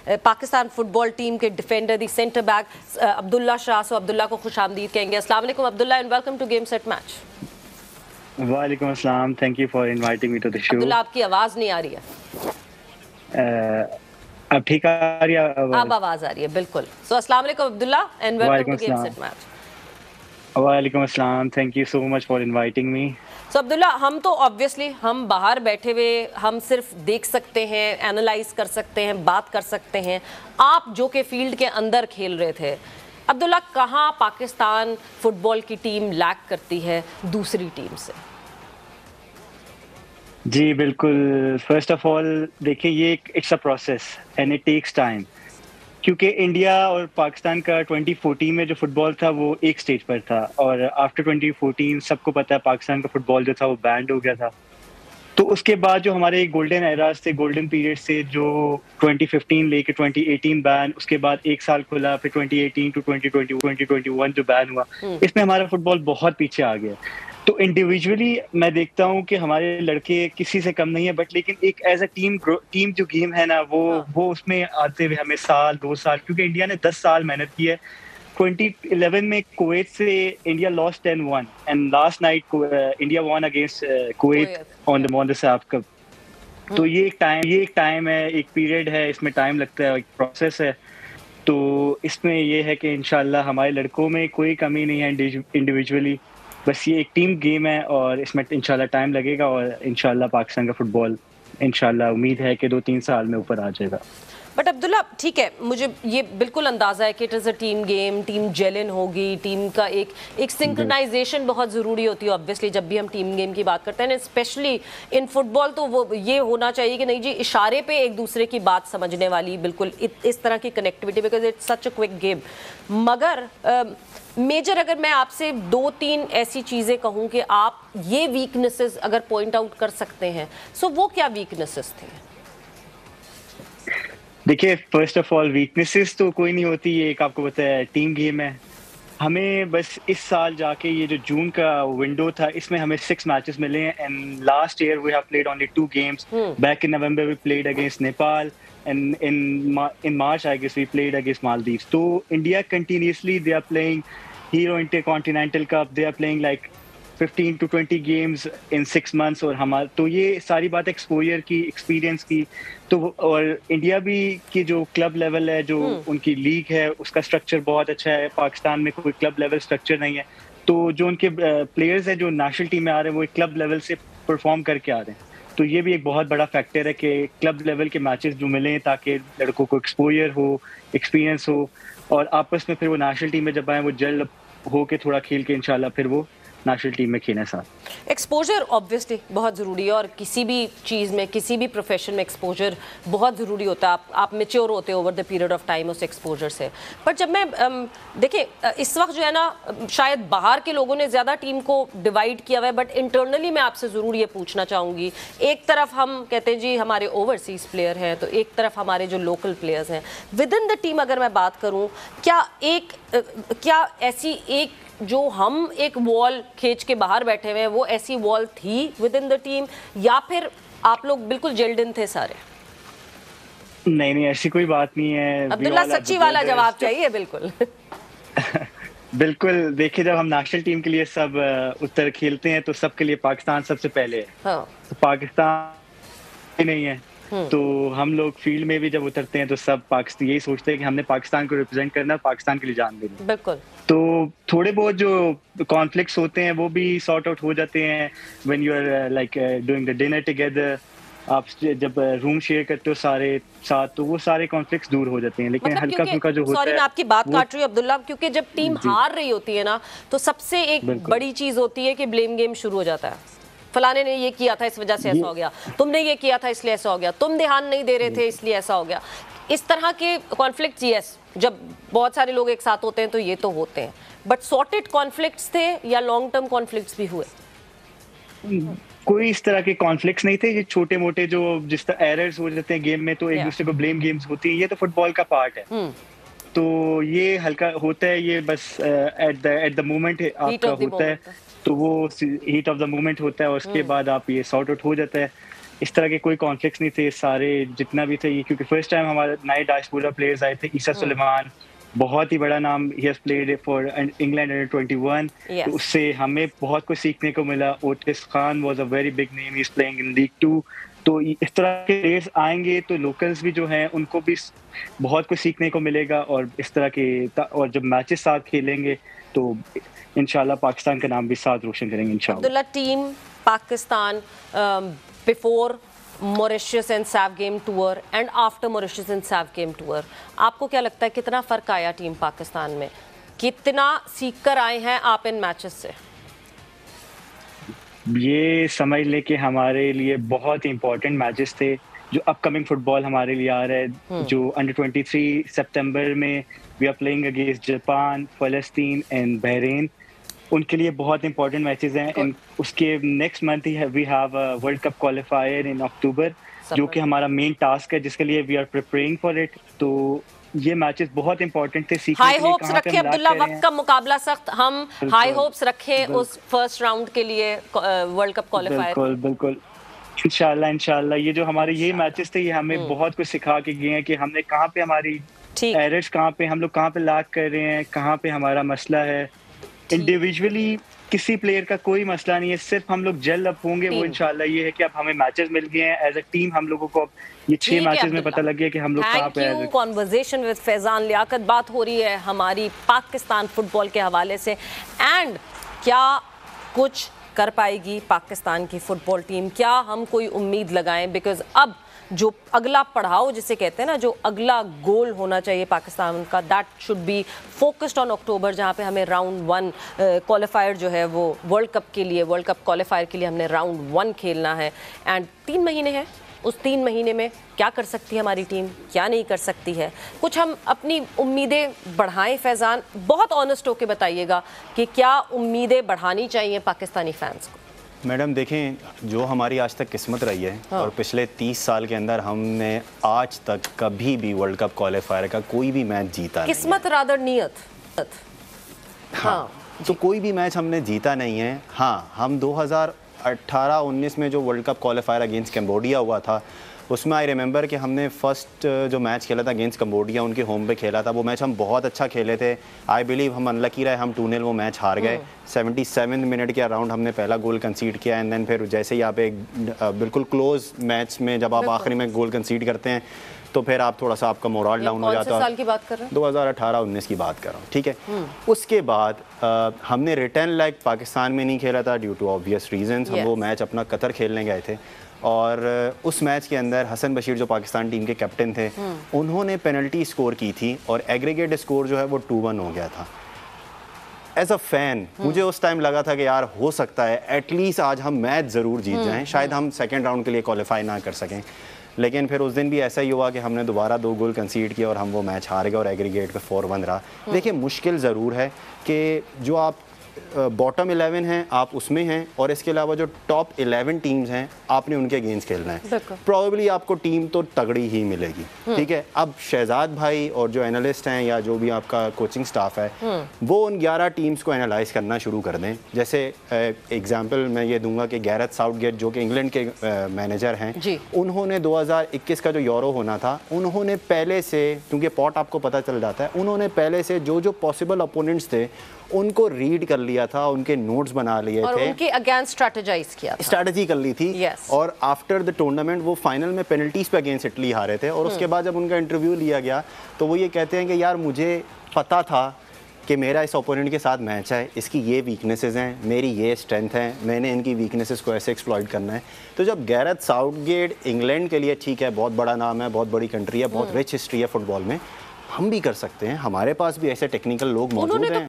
Pakistan football team के defender the centre back Abdullah Shah. So Abdullah को खुशामदीद कहेंगे। अस्सलाम वालेकुम Abdullah and welcome to game set match. वालेकुम अस्सलाम, thank you for inviting me to the show. Abdullah आपकी आवाज़ नहीं आ रही है। अब ठीक आ रही है? अब आवाज़ आ रही है बिल्कुल। सो अस्सलाम वालेकुम Abdullah and welcome to game set match. वालेकुम अस्सलाम, thank you so much for inviting me. So Abdullah, हम तो ऑब्वियसली हम बाहर बैठे हुए हम सिर्फ देख सकते हैं, एनालाइज कर सकते हैं, बात कर सकते हैं। आप जो कि फील्ड के अंदर खेल रहे थे, अब्दुल्ला कहाँ पाकिस्तान फुटबॉल की टीम लैक करती है दूसरी टीम से? जी बिल्कुल, फर्स्ट ऑफ ऑल देखिए, ये it's a process and it takes time, क्योंकि इंडिया और पाकिस्तान का 2014 में जो फुटबॉल था वो एक स्टेज पर था, और आफ्टर 2014 सबको पता है पाकिस्तान का फुटबॉल जो था वो बैंड हो गया था। तो उसके बाद जो हमारे गोल्डन एराज थे, गोल्डन पीरियड से, जो 2015 लेके 2018 बैन, उसके बाद एक साल खुला, फिर 2018 टू 2021 जो बैन हुआ, इसमें हमारा फुटबॉल बहुत पीछे आ गया। तो इंडिविजुअली मैं देखता हूँ कि हमारे लड़के किसी से कम नहीं है, बट लेकिन एक एज अ टीम जो गेम है ना, वो उसमें आते हुए हमें साल 2 साल, क्योंकि इंडिया ने 10 साल मेहनत की है। 2011 में कुवैत से India lost 10-1 and last night India won against Kuwait on the साफ कप। तो ये एक टाइम है, एक पीरियड है, इसमें टाइम लगता है, एक प्रोसेस है। तो इसमें ये है कि इंशाल्लाह हमारे लड़कों में कोई कमी नहीं है इंडिविजुअली, बस ये एक टीम गेम है और इसमें इंशाल्लाह टाइम लगेगा, और इंशाल्लाह पाकिस्तान का फुटबॉल इंशाल्लाह उम्मीद है कि 2-3 साल में ऊपर आ जाएगा। बट अब्दुल्ला, ठीक है, मुझे ये बिल्कुल अंदाज़ा है कि it is a team game, team जेलिन होगी, टीम का एक सिंक्रोनाइजेशन बहुत ज़रूरी होती है ऑब्वियसली जब भी हम टीम गेम की बात करते हैं, स्पेशली इन फुटबॉल। तो वो ये होना चाहिए कि नहीं जी, इशारे पे एक दूसरे की बात समझने वाली बिल्कुल इस तरह की connectivity, because it's such a quick game. मगर मेजर अगर मैं आपसे 2-3 ऐसी चीज़ें कहूँ कि आप ये वीकनेसेस अगर पॉइंट आउट कर सकते हैं, सो वो क्या वीकनेसेस थे? देखिए, फर्स्ट ऑफ ऑल वीकनेसेस तो कोई नहीं होती, ये एक आपको पता है टीम गेम है। हमें बस इस साल जाके ये जो जून का विंडो था, इसमें हमें 6 मैचेस मिले हैं, and last year we have played only 2 games. Back in November we played against Nepal, and in March I guess we played against Maldives. So India continuously they are playing Hero Intercontinental Cup, they are playing like 15 to 20 games in 6 months, और हमारा तो ये सारी बात exposure की, experience की। तो और इंडिया भी की जो क्लब लेवल है, जो उनकी लीग है, उसका स्ट्रक्चर बहुत अच्छा है। पाकिस्तान में कोई क्लब लेवल स्ट्रक्चर नहीं है, तो जो उनके प्लेयर्स हैं जो नेशनल टीम में आ रहे हैं, वो क्लब लेवल से परफॉर्म करके आ रहे हैं। तो ये भी एक बहुत बड़ा फैक्टर है कि क्लब लेवल के मैचेस जो मिले, ताकि लड़कों को एक्सपोजर हो, एक्सपीरियंस हो, और आपस में फिर वो नेशनल टीम में जब आए वो जल्द हो के थोड़ा खेल के इंशाल्लाह फिर वो नेशनल टीम में खेलें साथ। एक्सपोजर ऑब्वियसली बहुत ज़रूरी है, और किसी भी चीज़ में, किसी भी प्रोफेशन में एक्सपोजर बहुत ज़रूरी होता है। आप मेच्योर होते हो over the period of time उस एक्सपोजर से। पर जब मैं देखिए, इस वक्त जो है ना, शायद बाहर के लोगों ने ज़्यादा टीम को डिवाइड किया हुआ है, बट इंटरनली मैं आपसे ज़रूर ये पूछना चाहूँगी। एक तरफ हम कहते हैं जी हमारे ओवरसीज़ प्लेयर हैं, तो एक तरफ हमारे जो लोकल प्लेयर्स हैं विद इन द टीम। अगर मैं बात करूँ, क्या ऐसी एक जो हम एक वॉल खींच के बाहर बैठे हुए हैं, वो ऐसी वॉल थी विद इन द टीम, या फिर आप लोग बिल्कुल जेल्ड इन थे सारे? नहीं, ऐसी कोई बात नहीं है अब्दुल्ला, सच्ची वाला जवाब चाहिए बिल्कुल। बिल्कुल, देखिए, जब हम नेशनल टीम के लिए सब उत्तर खेलते हैं तो सबके लिए पाकिस्तान सबसे पहले है। हाँ। तो पाकिस्तान ही नहीं है, तो हम लोग फील्ड में भी जब उतरते हैं तो सब पाकिस्तान यही सोचते हैं कि हमने पाकिस्तान को रिप्रेजेंट करना है, पाकिस्तान के लिए जान देनी। बिल्कुल। तो थोड़े बहुत जो कॉन्फ्लिक्ट्स होते हैं वो भी सॉर्ट आउट हो जाते हैं when you are like doing the dinner together. आप जब रूम शेयर करते हो सारे साथ, तो वो सारे कॉन्फ्लिक्ट्स दूर हो जाते हैं। लेकिन मतलब हल्का फुल्का जो होता है, सॉरी मैं आपकी बात काट रही हूँ अब्दुल्ला, क्योंकि जब टीम हार रही होती है ना, तो सबसे एक बड़ी चीज होती है कि ब्लेम गेम शुरू हो जाता है। फलाने ने ये किया था इस वजह से ऐसा हो गया, तुमने ये किया था इसलिए ऐसा हो गया, तुम ध्यान नहीं दे रहे थे इसलिए ऐसा हो गया। इस तरह के कॉन्फ्लिक्ट्स, यस, जब बहुत सारे लोग एक साथ होते हैं तो ये तो होते हैं, बट सॉर्टेड कॉन्फ्लिक्ट्स थे या लॉन्ग टर्म कॉन्फ्लिक्ट्स भी हुए? कोई इस तरह के कॉन्फ्लिक्ट्स नहीं थे। ये छोटे मोटे जो जिस तरह एरर्स हो जाते हैं गेम में, तो एक दूसरे को ब्लेम गेम्स होती है, ये तो फुटबॉल का पार्ट है। तो ये हल्का होता है, ये बस एट द मोमेंट आपका होता है, तो वो हीट ऑफ द मोमेंट होता है, और उसके बाद आप ये सॉर्ट आउट हो जाता है। इस तरह के कोई कॉन्फ्लिक्ट्स नहीं थे, सारे जितना भी थे ये, क्योंकि फर्स्ट टाइम हमारे नए डायस्पोरा प्लेयर्स आए थे। ईसा सुलेमान बहुत ही बड़ा नाम, he has played for England under 21, Yes. तो उससे हमें बहुत कुछ सीखने को मिला। Otis Khan was a very big name, he is playing in league 2। तो इस तरह के प्लेयर्स आएंगे तो लोकल्स भी जो हैं उनको भी बहुत कुछ सीखने को मिलेगा, और इस तरह के और जब मैचेस साथ खेलेंगे तो इंशाल्लाह पाकिस्तान का नाम भी साथ रोशन करेंगे इंशाल्लाह। Abdullah, team Pakistan before Mauritius and Saif game tour and after Mauritius and Saif game tour, आपको क्या लगता है कितना फ़र्क आया टीम पाकिस्तान में? कितना सीख कर आए हैं आप इन मैचेस से? ये समझ ले कि हमारे लिए बहुत ही इंपॉर्टेंट मैचेस थे। जो अपकमिंग फुटबॉल हमारे लिए आ रहा है, जो अंडर 23 सितंबर में we are playing against Japan, फ़लस्तीन एंड बहरीन, उनके लिए बहुत इंपॉर्टेंट मैचेस हैं। एंड उसके नेक्स्ट मंथ ही we have a world cup qualifier in October, जो कि हमारा मेन टास्क है, जिसके लिए we are preparing for it. तो ये मैचेस बहुत इंपॉर्टेंट थे सीखने हाई के लिए। होप्स रखें अब्दुल्ला, वक्त का मुकाबला सख्त, हम हाई होप्स रखें उस फर्स्ट राउंड के लिए वर्ल्ड कप क्वालिफायर। बिल्कुल बिल्कुल, इंशाल्लाह इंशाल्लाह। ये जो हमारे ये मैचेस थे, ये हमें बहुत कुछ सिखा के गए हैं कि हमने कहाँ पे हमारी एरर्स, कहाँ पे हम लोग कहाँ पे लैग कर रहे हैं, कहाँ पे हमारा मसला है। इंडिविजुअली किसी प्लेयर का कोई मसला नहीं है, सिर्फ हम लोग जेल अप होंगे। वो इंशाल्लाह ये है कि अब हमें मैचेस मिल गए हैं एज अ टीम, हम लोगों को ये 6 मैचेस में पता लग गया कि हम लोग कहाँ पे हैं। कॉन्वर्सेशन विद फैजान लियाकत, बात हो रही है हमारी पाकिस्तान फुटबॉल के हवाले से, एंड क्या कुछ कर पाएगी पाकिस्तान की फुटबॉल टीम, क्या हम कोई उम्मीद लगाएं? बिकॉज अब जो अगला पड़ाव जिसे कहते हैं ना, जो अगला गोल होना चाहिए पाकिस्तान का, that should be focused on October, जहाँ पे हमें राउंड 1 क्वालिफायर जो है वो वर्ल्ड कप के लिए, वर्ल्ड कप क्वालिफायर के लिए हमने राउंड 1 खेलना है। एंड 3 महीने हैं, उस 3 महीने में क्या कर सकती है हमारी टीम, क्या नहीं कर सकती है, कुछ हम अपनी उम्मीदें बढ़ाएं। फैज़ान, बहुत ऑनेस्ट होकर बताइएगा कि क्या उम्मीदें बढ़ानी चाहिए पाकिस्तानी फैंस को? मैडम देखें, जो हमारी आज तक किस्मत रही है, और पिछले 30 साल के अंदर हमने आज तक कभी भी वर्ल्ड कप क्वालिफायर का कोई भी मैच जीता किस्मत रादर नियत। हाँ, तो कोई भी मैच हमने जीता नहीं है। हाँ, हम 2018-19 में जो world cup qualifier against Cambodia हुआ था, उसमें आई रिमेंबर कि हमने फर्स्ट जो मैच खेला था अगेंस्ट कंबोडिया, उनके होम पे खेला था। वो मैच हम बहुत अच्छा खेले थे। आई बिलीव हम अनलकी रहे, हम 2-0 वो मैच हार गए। 77 मिनट के अराउंड हमने पहला गोल कंसीड किया, एंड देन फिर जैसे ही आप एक बिल्कुल क्लोज मैच में जब आप आखिरी में गोल कंसीड करते हैं तो फिर आप थोड़ा सा आपका मोरल डाउन हो जाता है। कौन से साल की बात कर रहे हैं? 2018-19 की बात कर रहा हूँ, ठीक है। उसके बाद हमने रिटर्न लेग पाकिस्तान में नहीं खेला था ड्यू टू ऑब्वियस रीजंस। हम वो मैच अपना कतर खेलने गए थे, और उस मैच के अंदर हसन बशीर जो पाकिस्तान टीम के कैप्टन थे, उन्होंने पेनल्टी स्कोर की थी, और एग्रीगेट स्कोर जो है वो 2-1 हो गया था। एज अ फैन मुझे उस टाइम लगा था कि यार हो सकता है एटलीस्ट आज हम मैच ज़रूर जीत जाएं, शायद हम सेकेंड राउंड के लिए क्वालिफाई ना कर सकें। लेकिन फिर उस दिन भी ऐसा ही हुआ कि हमने दोबारा 2 गोल कंसीड किया और हम वो मैच हार गए, और एग्रीगेट पे 4-1 रहा। देखिए, मुश्किल ज़रूर है कि जो आप बॉटम 11 हैं आप उसमें हैं, और इसके अलावा जो टॉप 11 टीम्स हैं आपने उनके अगेंस्ट खेलना है। प्रॉबेबली आपको टीम तो तगड़ी ही मिलेगी, ठीक है। अब शहजाद भाई और जो एनालिस्ट हैं या जो भी आपका कोचिंग स्टाफ है, वो उन 11 टीम्स को एनालाइज करना शुरू कर दें। जैसे एग्जांपल मैं ये दूंगा कि गैरेथ साउथगेट जो कि इंग्लैंड के मैनेजर हैं, उन्होंने 2021 का जो यूरो होना था, उन्होंने पहले से, क्योंकि पॉट आपको पता चल जाता है, उन्होंने पहले से जो जो पॉसिबल अपोनेंट्स थे उनको रीड कर लिया था, उनके नोट्स बना लिए और थे, उनके अगेंस्ट स्ट्रेटेजाइज किया था, स्ट्रेटजी कर ली थी। yes. और आफ्टर द टूर्नामेंट वो फाइनल में पेनल्टीज पे अगेंस्ट इटली हारे थे, और उसके बाद जब उनका इंटरव्यू लिया गया तो वो ये कहते हैं कि यार मुझे पता था कि मेरा इस ओपोनेंट के साथ मैच है, इसकी ये वीकनेसेस हैं, मेरी ये स्ट्रेंथ है, मैंने इनकी वीकनेसेस को ऐसे एक्सप्लॉइट करना है। तो जब गैरेथ साउथगेट इंग्लैंड के लिए, ठीक है, बहुत बड़ा नाम है, बहुत बड़ी कंट्री है, बहुत रिच हिस्ट्री है फुटबॉल में, हम भी कर सकते हैं, हमारे पास भी ऐसे टेक्निकल लोग मौजूद हैं।